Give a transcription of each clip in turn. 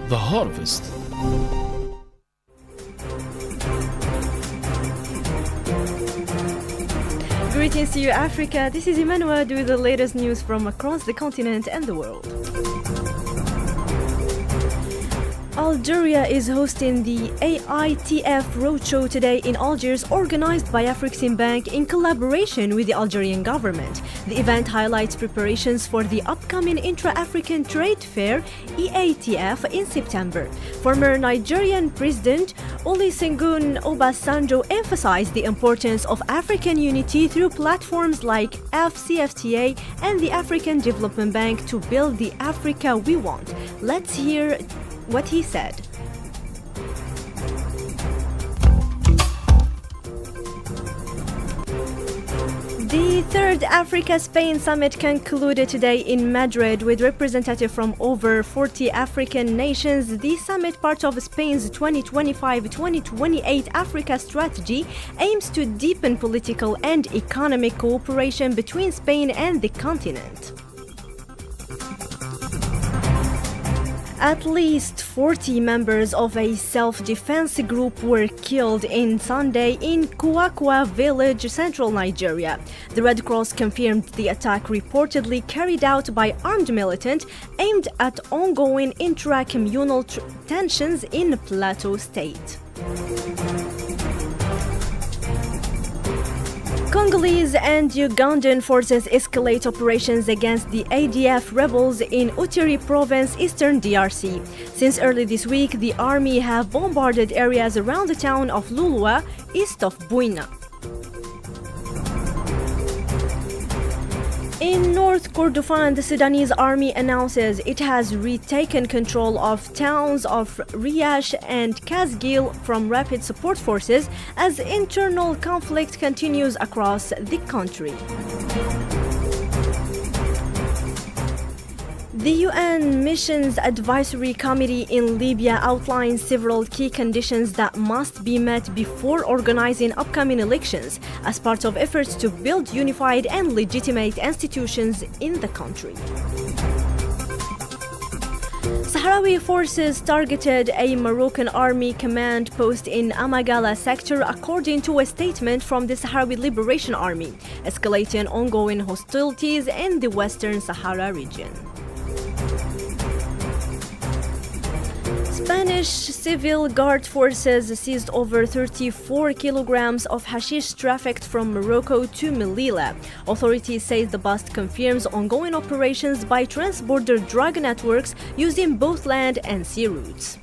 The Harvest. Greetings to you, Africa. This is Iman Nouad with the latest news from across the continent and the world. Algeria is hosting the AITF Roadshow today in Algiers, organized by Afreximbank in collaboration with the Algerian government. The event highlights preparations for the upcoming Intra-African Trade Fair, EATF, in September. Former Nigerian President Olusegun Obasanjo emphasized the importance of African unity through platforms like AfCFTA and the African Development Bank to build the Africa we want. Let's hear what he said. The third Africa-Spain summit concluded today in Madrid with representatives from over 40 African nations. The summit, part of Spain's 2025-2028 Africa strategy, aims to deepen political and economic cooperation between Spain and the continent. At least 40 members of a self-defense group were killed in Sunday in Kuakwa village, central Nigeria. The Red Cross confirmed the attack reportedly carried out by armed militants aimed at ongoing intra-communal tensions in Plateau State. Congolese and Ugandan forces escalate operations against the ADF rebels in Utiri province, eastern DRC. Since early this week, the army have bombarded areas around the town of Lulwa, east of Buina. In North Kordofan, the Sudanese army announces it has retaken control of towns of Riash and Kazgil from rapid support forces as internal conflict continues across the country. The UN Missions Advisory Committee in Libya outlines several key conditions that must be met before organizing upcoming elections as part of efforts to build unified and legitimate institutions in the country. Sahrawi forces targeted a Moroccan army command post in Amagala sector, according to a statement from the Sahrawi Liberation Army, escalating ongoing hostilities in the Western Sahara region. Spanish civil guard forces seized over 34 kilograms of hashish trafficked from Morocco to Melilla. Authorities say the bust confirms ongoing operations by transborder drug networks using both land and sea routes.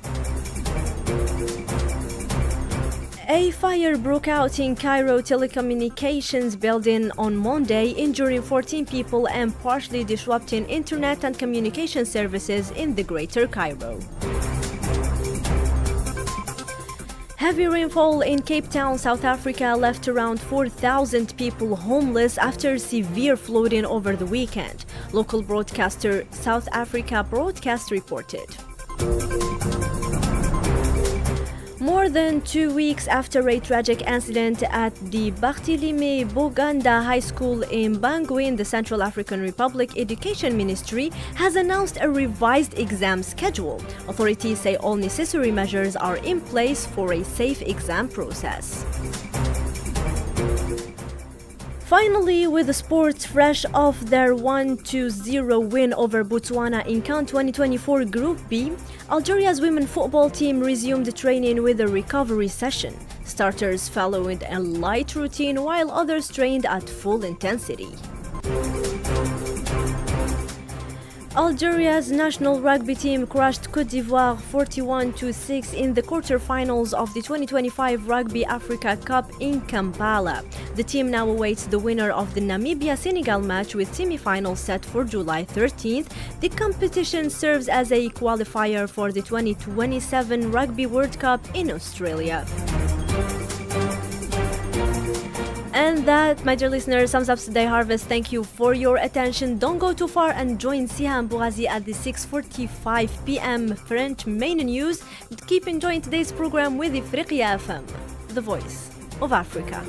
A fire broke out in Cairo telecommunications building on Monday, injuring 14 people and partially disrupting internet and communication services in the Greater Cairo. Heavy rainfall in Cape Town, South Africa left around 4,000 people homeless after severe flooding over the weekend. Local broadcaster South Africa Broadcast reported. More than 2 weeks after a tragic incident at the Barthelemy Boganda High School in Bangui, the Central African Republic Education Ministry has announced a revised exam schedule. Authorities say all necessary measures are in place for a safe exam process. Finally, with the sports fresh off their 1-0 win over Botswana in CAN 2024 Group B, Algeria's women's football team resumed training with a recovery session. Starters followed a light routine while others trained at full intensity. Algeria's national rugby team crushed Côte d'Ivoire 41-6 in the quarterfinals of the 2025 Rugby Africa Cup in Kampala. The team now awaits the winner of the Namibia-Senegal match with semi-finals set for July 13th. The competition serves as a qualifier for the 2027 Rugby World Cup in Australia. And that, my dear listeners, sums up today's Harvest. Thank you for your attention. Don't go too far and join Sihan Bougazi at the 6:45 p.m. French main news. Keep enjoying today's program with Ifriqiya FM, the voice of Africa.